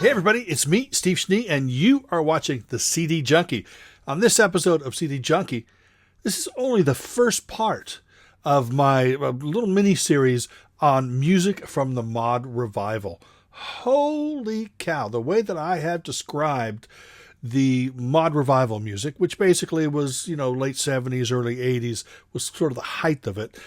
Hey everybody, it's me, Steve Schnee, and you are watching the CD Junkie. On this episode of CD Junkie, this is only the first part of my little mini-series on music from the mod revival. Holy cow, the way that I have described the mod revival music, which basically was, late 70s, early 80s, was sort of the height of it.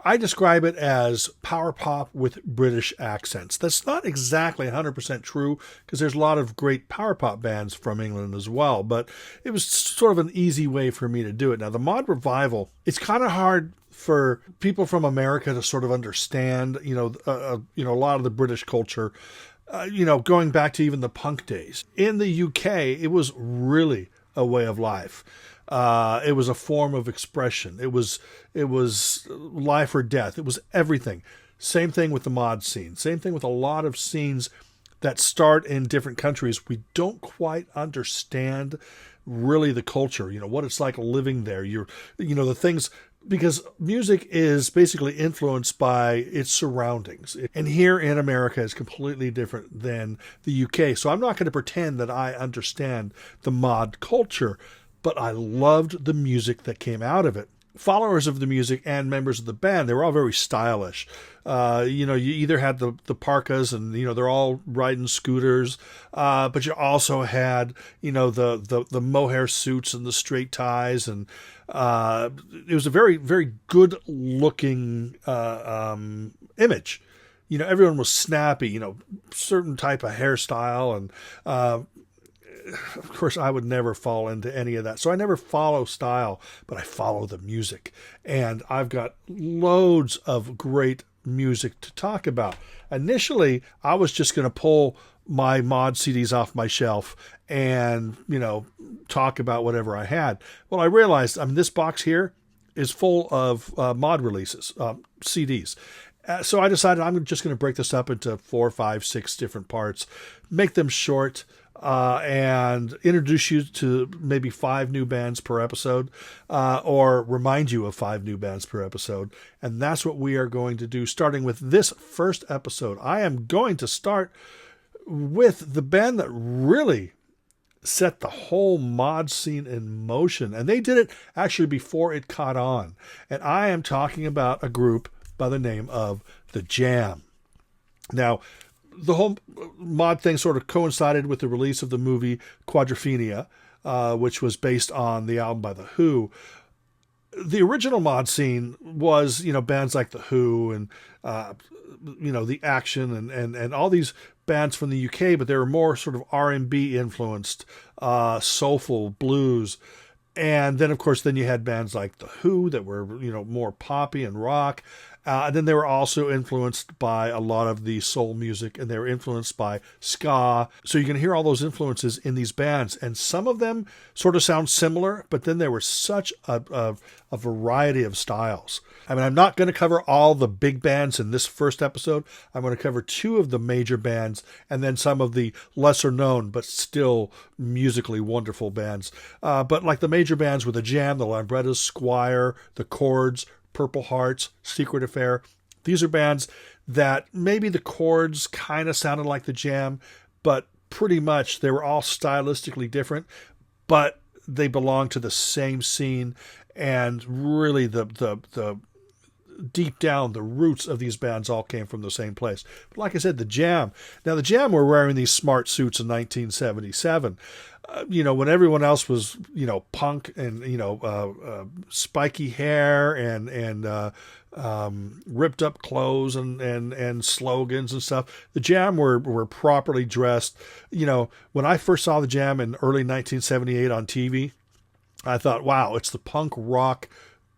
I describe it as power pop with British accents. That's not exactly 100% true because there's a lot of great power pop bands from England as well, but it was sort of an easy way for me to do it. Now, the mod revival, it's kind of hard for people from America to sort of understand, a lot of the British culture, going back to even the punk days. In the UK, it was really a way of life. It was a form of expression. It was life or death. It was everything. Same thing with the mod scene. Same thing with a lot of scenes that start in different countries. We don't quite understand really the culture, what it's like living there. The things, because music is basically influenced by its surroundings. And here in America is completely different than the UK. So I'm not going to pretend that I understand the mod culture, but I loved the music that came out of it. Followers of the music and members of the band, they were all very stylish. You either had the parkas and, they're all riding scooters, but you also had, the mohair suits and the straight ties. And it was a very, very good looking image. Everyone was snappy, certain type of hairstyle. And of course, I would never fall into any of that. So I never follow style, but I follow the music. And I've got loads of great music to talk about. Initially, I was just going to pull my mod CDs off my shelf and, talk about whatever I had. Well, I realized, this box here is full of mod releases, CDs. So I decided I'm just going to break this up into 4, 5, 6 different parts, make them short, and introduce you to maybe 5 new bands per episode, or remind you of 5 new bands per episode. And that's what we are going to do, starting with this first episode. I am going to start with the band that really set the whole mod scene in motion. And they did it actually before it caught on. And I am talking about a group by the name of The Jam. Now, the whole mod thing sort of coincided with the release of the movie Quadrophenia, which was based on the album by The Who. The original mod scene was, bands like The Who and, The Action and all these bands from the UK, but they were more sort of R&B influenced, soulful blues. And then, of course, you had bands like The Who that were, more poppy and rock. And then they were also influenced by a lot of the soul music, and they were influenced by ska. So you can hear all those influences in these bands, and some of them sort of sound similar, but then there were such a variety of styles. I'm not going to cover all the big bands in this first episode. I'm going to cover 2 of the major bands, and then some of the lesser known, but still musically wonderful bands. But like the major bands were The Jam, the Lambrettas, Squire, the Chords, Purple Hearts, Secret Affair. These are bands that maybe the Chords kind of sounded like the Jam, but pretty much they were all stylistically different, but they belonged to the same scene. And really the deep down, the roots of these bands all came from the same place. But like I said, the Jam. Now, the Jam were wearing these smart suits in 1977. When everyone else was, punk and, spiky hair and ripped up clothes and slogans and stuff. The Jam were properly dressed. When I first saw the Jam in early 1978 on TV, I thought, wow, it's the punk rock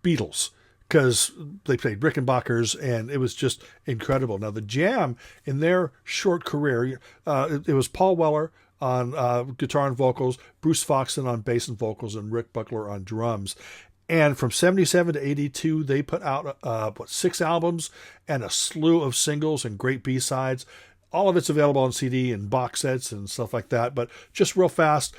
Beatles, because they played Rickenbackers, and it was just incredible. Now, the Jam, in their short career, it was Paul Weller on guitar and vocals, Bruce Foxton on bass and vocals, and Rick Buckler on drums. And from 77 to 82, they put out, 6 albums and a slew of singles and great B-sides. All of it's available on CD and box sets and stuff like that. But just real fast,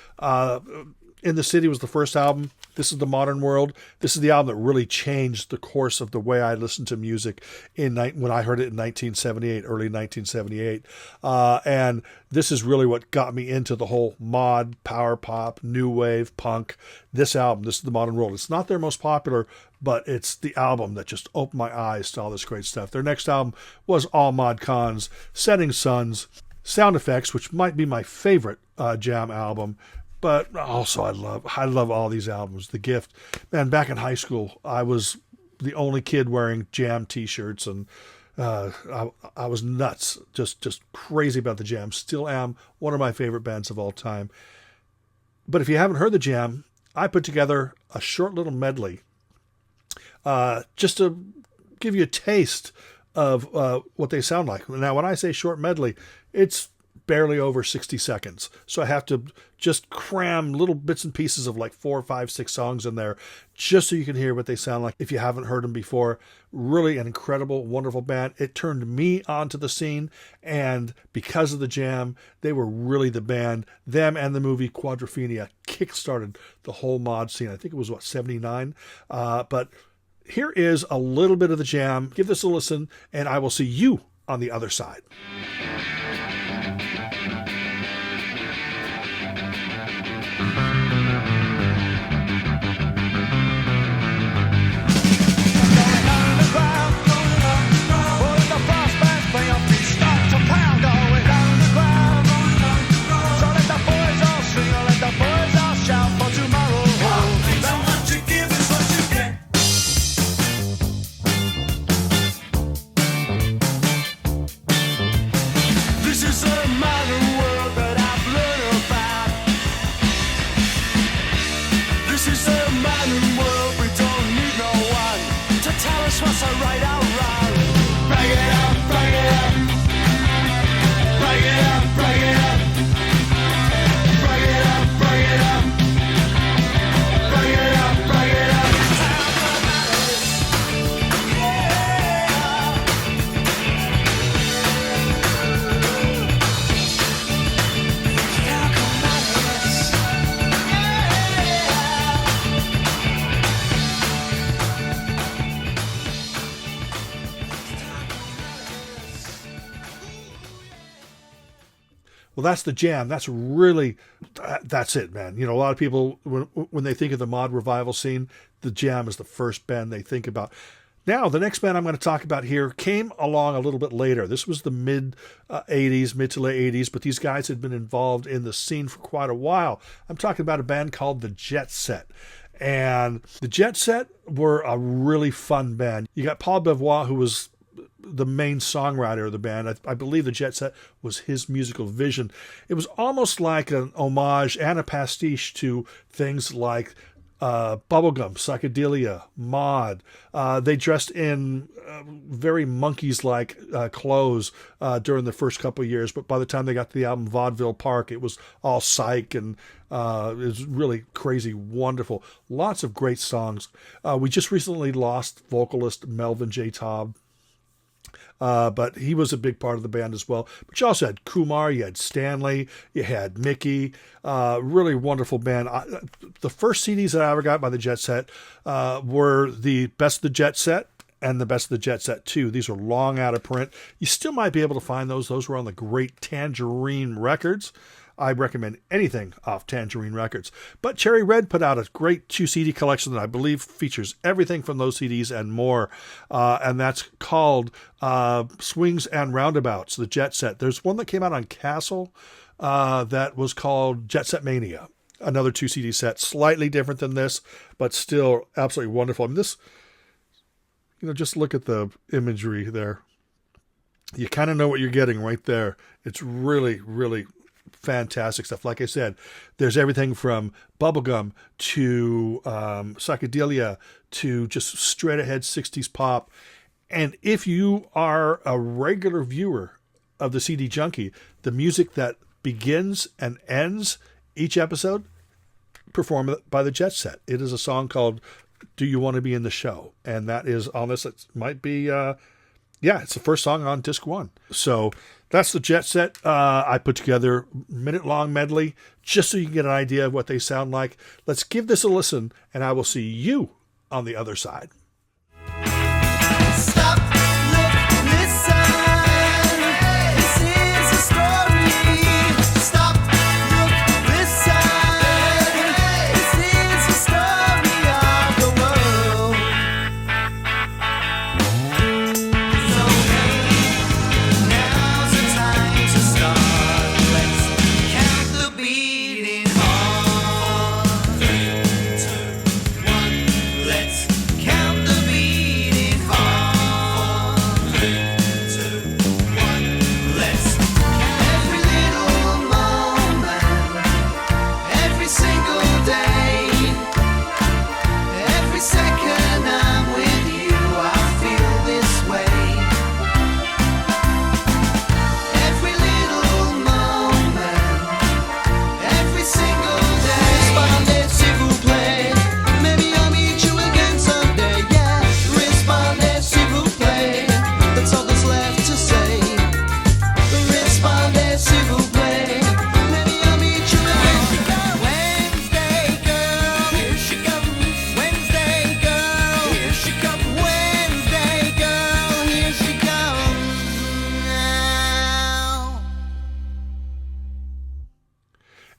In the City was the first album. This is The Modern World. This is the album that really changed the course of the way I listened to music when I heard it in 1978, early 1978. And this is really what got me into the whole mod, power pop, new wave, punk. This album, this is The Modern World. It's not their most popular, but it's the album that just opened my eyes to all this great stuff. Their next album was All Mod Cons, Setting Suns, Sound Effects, which might be my favorite Jam album. But also I love all these albums. The Gift. Man, back in high school, I was the only kid wearing Jam t-shirts, and I was nuts, just crazy about the Jam. Still am one of my favorite bands of all time. But if you haven't heard the Jam, I put together a short little medley just to give you a taste of what they sound like. Now, when I say short medley, it's barely over 60 seconds. So I have to just cram little bits and pieces of like 4, 5, 6 songs in there just so you can hear what they sound like if you haven't heard them before. Really an incredible, wonderful band. It turned me onto the scene, and because of the Jam, they were really the band. Them and the movie Quadrophenia kickstarted the whole mod scene. I think it was, 79? But here is a little bit of the Jam. Give this a listen, and I will see you on the other side. Well, that's the Jam. That's it, man. You know, a lot of people, when they think of the mod revival scene, the Jam is the first band they think about. Now, the next band I'm going to talk about here came along a little bit later. This was the mid to late 80s, but these guys had been involved in the scene for quite a while. I'm talking about a band called the Jetset. And the Jetset were a really fun band. You got Paul Bevois, who was the main songwriter of the band. I believe the Jetset was his musical vision. It was almost like an homage and a pastiche to things like bubblegum, psychedelia, mod. They dressed in very Monkees-like clothes during the first couple of years, but by the time they got to the album Vaudeville Park, it was all psych, and it was really crazy, wonderful. Lots of great songs. We just recently lost vocalist Melvin J. Taub. But he was a big part of the band as well. But you also had Kumar, you had Stanley, you had Mickey. Really wonderful band. The first CDs that I ever got by the Jetset were the Best of the Jetset and the Best of the Jetset 2. These were long out of print. You still might be able to find those. Those were on the great Tangerine Records. I recommend anything off Tangerine Records. But Cherry Red put out a great 2 CD collection that I believe features everything from those CDs and more. And that's called Swings and Roundabouts, the Jetset. There's one that came out on Castle that was called Jetset Mania. Another 2 CD set, slightly different than this, but still absolutely wonderful. I mean, this, just look at the imagery there. You kind of know what you're getting right there. It's really, really fantastic stuff. Like I said, there's everything from bubblegum to psychedelia to just straight ahead 60s pop. And if you are a regular viewer of the CD Junkie, the music that begins and ends each episode performed by the Jetset. It is a song called Do You Want to Be in the Show? And that is on this. It might be, it's the first song on disc 1. So That's the Jetset. I put together a minute-long medley just so you can get an idea of what they sound like. Let's give this a listen, and I will see you on the other side. Stop, look, listen. This is a story. Stop, look, listen. This is the story of the world. So hey, now's the time to start. Let's count the beating heart. 3, 2, 1. Let's count the beating heart. 3, 2, 1. Let's count every little moment, every single day, every second I'm with you, I feel this way. Every little moment, every single day. Respondez s'il vous plaît. Maybe I'll meet you again someday. Yeah, respondez s'il vous plaît. That's all that's left to say. Respondez s'il vous plaît. Maybe I'll meet you again. Wednesday girl, here she comes. Wednesday girl, here she comes. Wednesday girl, here she comes now.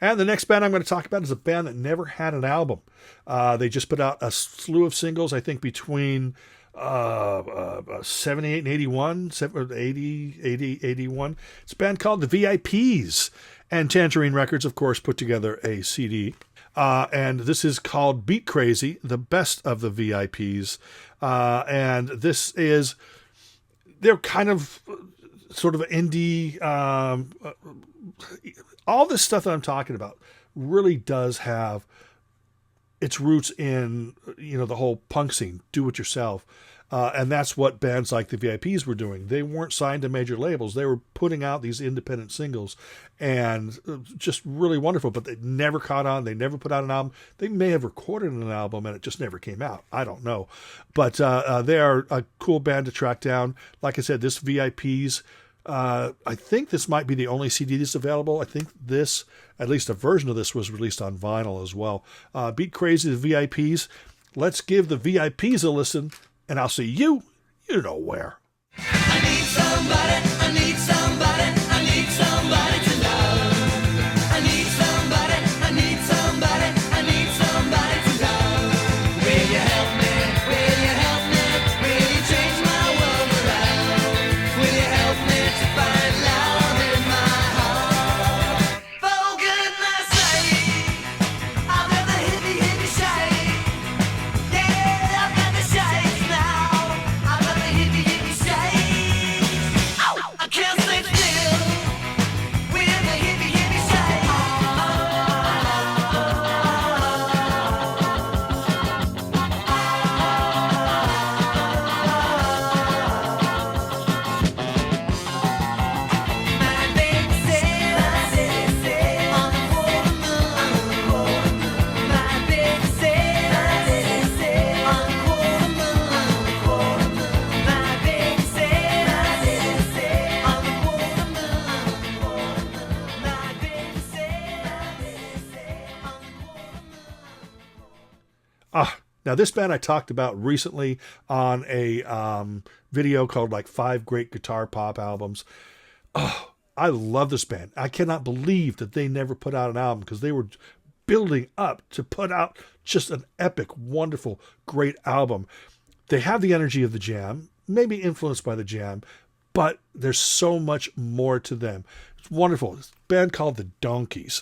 And the next band I'm going to talk about is a band that never had an album. They just put out a slew of singles, I think, between 78 and 81, 80, 81. It's a band called the V.I.Ps. And Tangerine Records, of course, put together a CD. And this is called Beat Crazy, the best of the V.I.Ps. And this is, they're kind of sort of indie, all this stuff that I'm talking about really does have its roots in, the whole punk scene, do it yourself. And that's what bands like the V.I.Ps were doing. They weren't signed to major labels. They were putting out these independent singles and just really wonderful, but they never caught on. They never put out an album. They may have recorded an album and it just never came out. I don't know. But they are a cool band to track down. Like I said, this V.I.Ps, I think this might be the only CD that's available. I think this, at least a version of this, was released on vinyl as well. Beat Crazy, the V.I.Ps. Let's give the V.I.Ps a listen, and I'll see you know where. I need somebody, I need somebody, I need somebody to love. I need somebody, I need somebody, I need somebody to love. Will you help me? Will you help me? Will you change my world around? Will you help me to find love in my heart? For goodness sake, I've got the hippie shake. Yeah, I've got the shakes now. I've got the hippie shake. Ow, I can't stay still with the hippie shake. My baby said on the watermelon. My baby said on the watermelon. My baby said on the watermelon. My baby said on the watermelon. Now this band I talked about recently on a video called like 5 Great Guitar Pop Albums. Oh, I love this band. I cannot believe that they never put out an album because they were building up to put out just an epic, wonderful, great album. They have the energy of the Jam, maybe influenced by the Jam, but there's so much more to them. It's wonderful. It's a band called the Donkeys.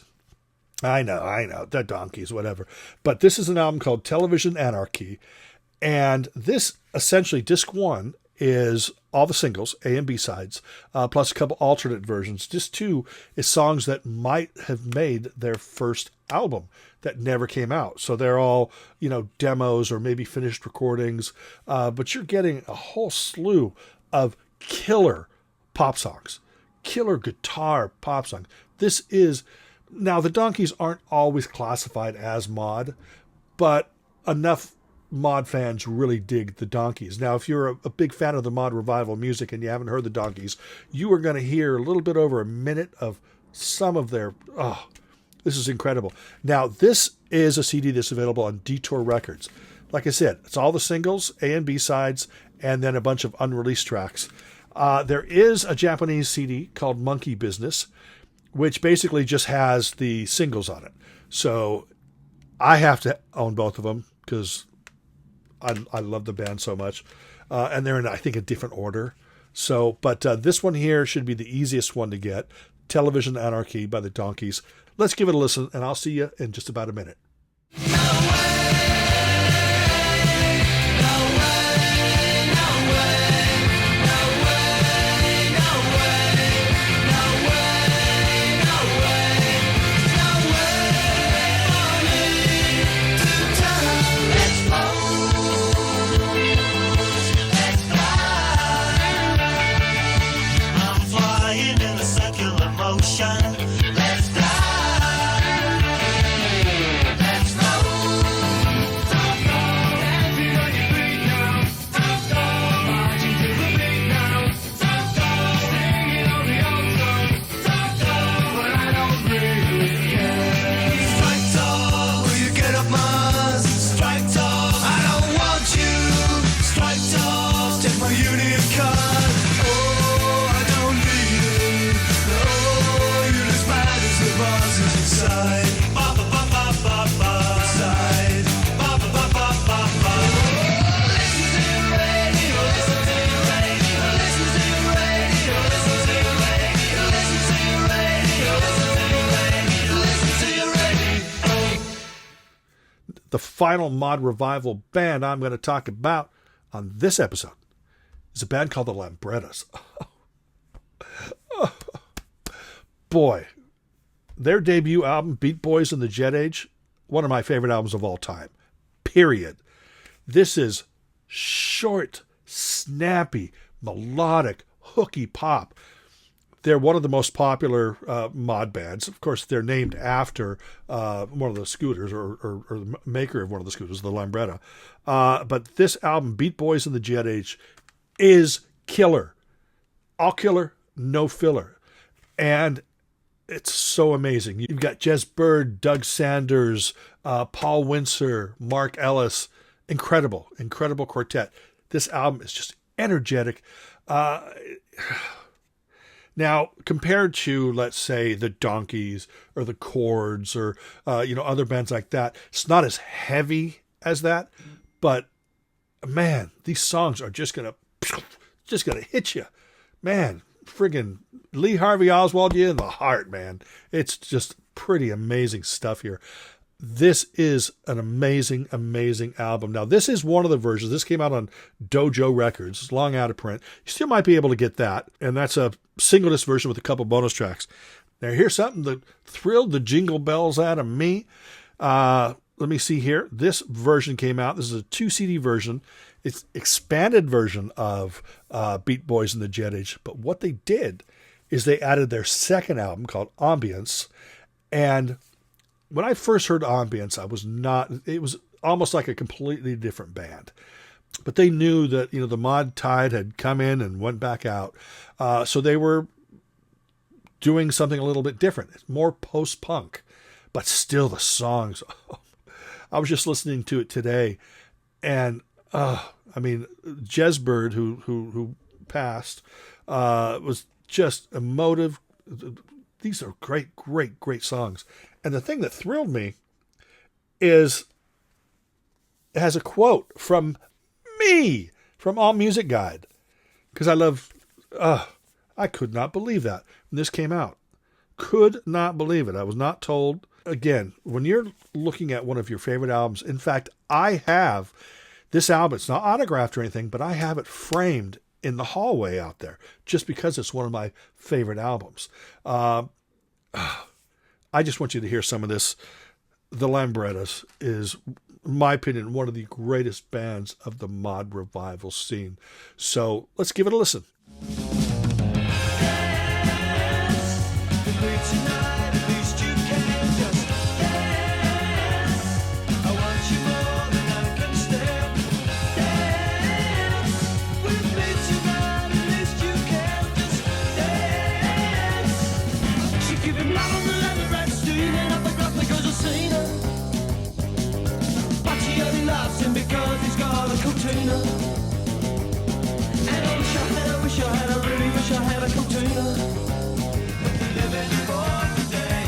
I know, the Donkeys, whatever. But this is an album called Television Anarchy. And this, essentially, disc 1 is all the singles, A and B sides, plus a couple alternate versions. Disc 2 is songs that might have made their first album that never came out. So they're all, demos or maybe finished recordings. But you're getting a whole slew of killer pop songs, killer guitar pop songs. This is... Now, the Donkeys aren't always classified as mod, but enough mod fans really dig the Donkeys. Now, if you're a big fan of the mod revival music and you haven't heard the Donkeys, you are going to hear a little bit over a minute of some of their, this is incredible. Now, this is a CD that's available on Detour Records. Like I said, it's all the singles, A and B sides, and then a bunch of unreleased tracks. There is a Japanese CD called Monkey Business, which basically just has the singles on it. So I have to own both of them because I love the band so much. And they're in, I think, a different order. So, but this one here should be the easiest one to get. Television Anarchy by the Donkeys. Let's give it a listen, and I'll see you in just about a minute. The final mod revival band I'm going to talk about on this episode is a band called the Lambrettas. Boy, their debut album, Beat Boys in the Jet Age, one of my favorite albums of all time. Period. This is short, snappy, melodic, hooky pop. They're one of the most popular mod bands. Of course, they're named after one of the scooters or the maker of one of the scooters, the Lambretta. But this album, Beat Boys in the Jet Age, is killer. All killer, no filler. And it's so amazing. You've got Jez Bird, Doug Sanders, Paul Windsor, Mark Ellis. Incredible, incredible quartet. This album is just energetic. Now, compared to, let's say, the Donkeys or the Chords or, other bands like that, it's not as heavy as that. But, man, these songs are just going to hit you. Man, friggin' Lee Harvey Oswald you in the heart, man. It's just pretty amazing stuff here. This is an amazing, amazing album. Now, this is one of the versions. This came out on Dojo Records. It's long out of print. You still might be able to get that. And that's a single disc version with a couple bonus tracks. Now, here's something that thrilled the jingle bells out of me. Let me see here. This version came out. This is a 2 CD version. It's expanded version of Beat Boys in the Jet Age. But what they did is they added their second album called Ambience. And when I first heard Ambience, it was almost like a completely different band. But they knew that, the mod tide had come in and went back out. So they were doing something a little bit different. It's more post-punk, but still the songs. I was just listening to it today, and Jez Bird, who passed, was just emotive. These are great, great, great songs. And the thing that thrilled me is it has a quote from me, from All Music Guide. Because I could not believe that when this came out. Could not believe it. I was not told. Again, when you're looking at one of your favorite albums, in fact, I have this album. It's not autographed or anything, but I have it framed in the hallway out there just because it's one of my favorite albums. I just want you to hear some of this. The Lambrettas is, in my opinion, one of the greatest bands of the mod revival scene. So let's give it a listen. I want you more than I can stand. Katrina. And I wish I had, I really wish I had a Katrina. Living for today,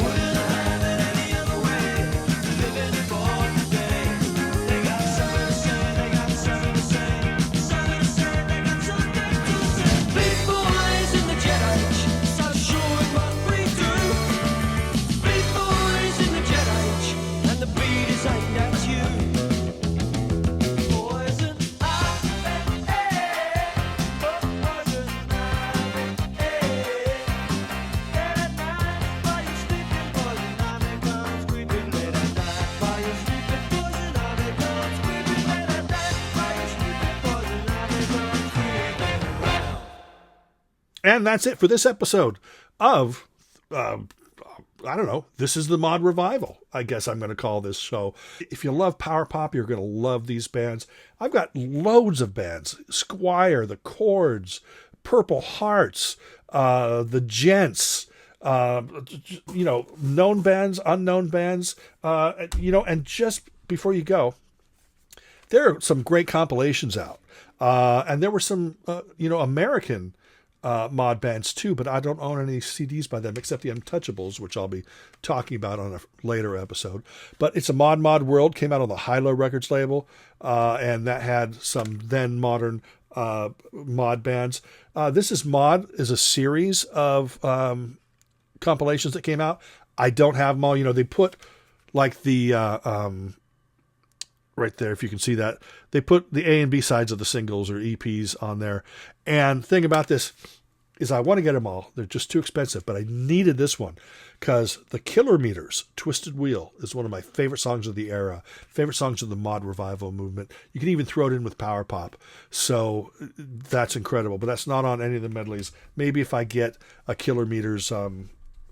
wouldn't have it any other way. Living for today, they got something to say, they got something to say, something to say, they got something to say. Big boys in the jet age, so sure of what we do. Big boys in the jet age, and the beat is aimed at you. Poison ivy, poison ivy, late at night while you're sleeping, poison ivy comes creeping. Late at night while you're sleeping, poison ivy comes creeping. Late at night while you're sleeping, poison ivy comes creeping around. And that's it for this episode of, I don't know, This is the Mod Revival, I guess I'm going to call this show. If you love power pop, you're going to love these bands. I've got loads of bands. Squire, The Chords, Purple Hearts, The Gents, known bands, unknown bands, and just before you go, there are some great compilations out. And there were some, American mod bands too, but I don't own any CDs by them except the Untouchables, which I'll be talking about on a later episode. But it's a Mod World, came out on the Hilo Records label, and that had some then modern mod bands. This is Mod is a series of compilations that came out. I don't have them all. They put like the right there, if you can see that. They put the A and B sides of the singles or EPs on there. And the thing about this is I want to get them all. They're just too expensive, but I needed this one because the Killer Meters, Twisted Wheel, is one of my favorite songs of the era, favorite songs of the mod revival movement. You can even throw it in with power pop. So that's incredible, but that's not on any of the medleys. Maybe if I get a Killer Meters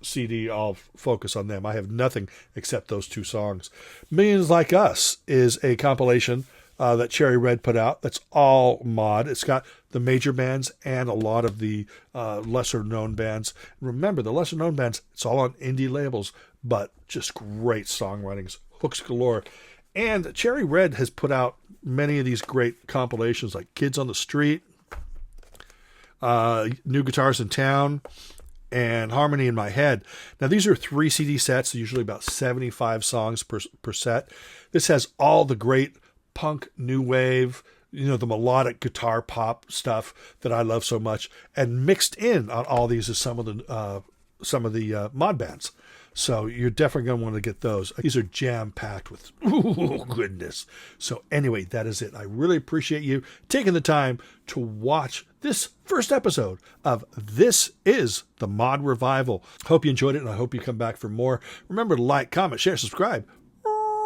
CD, I'll focus on them. I have nothing except those two songs. Millions Like Us is a compilation that Cherry Red put out. That's all mod. It's got the major bands and a lot of the lesser known bands. Remember, the lesser known bands, it's all on indie labels, but just great songwritings, hooks galore. And Cherry Red has put out many of these great compilations like Kids on the Street, New Guitars in Town, and Harmony in My Head. Now, these are 3 CD sets, usually about 75 songs per set. This has all the great punk, new wave, the melodic guitar pop stuff that I love so much, and mixed in on all these is some of the mod bands. So you're definitely going to want to get those. These are jam-packed with goodness. So anyway, that is it. I really appreciate you taking the time to watch this first episode of This is the Mod Revival. Hope you enjoyed it, and I hope you come back for more. Remember to like, comment, share, subscribe.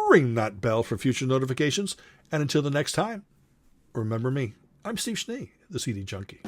Ring that bell for future notifications. And until the next time, remember me. I'm Steve Schnee, the CD Junkie.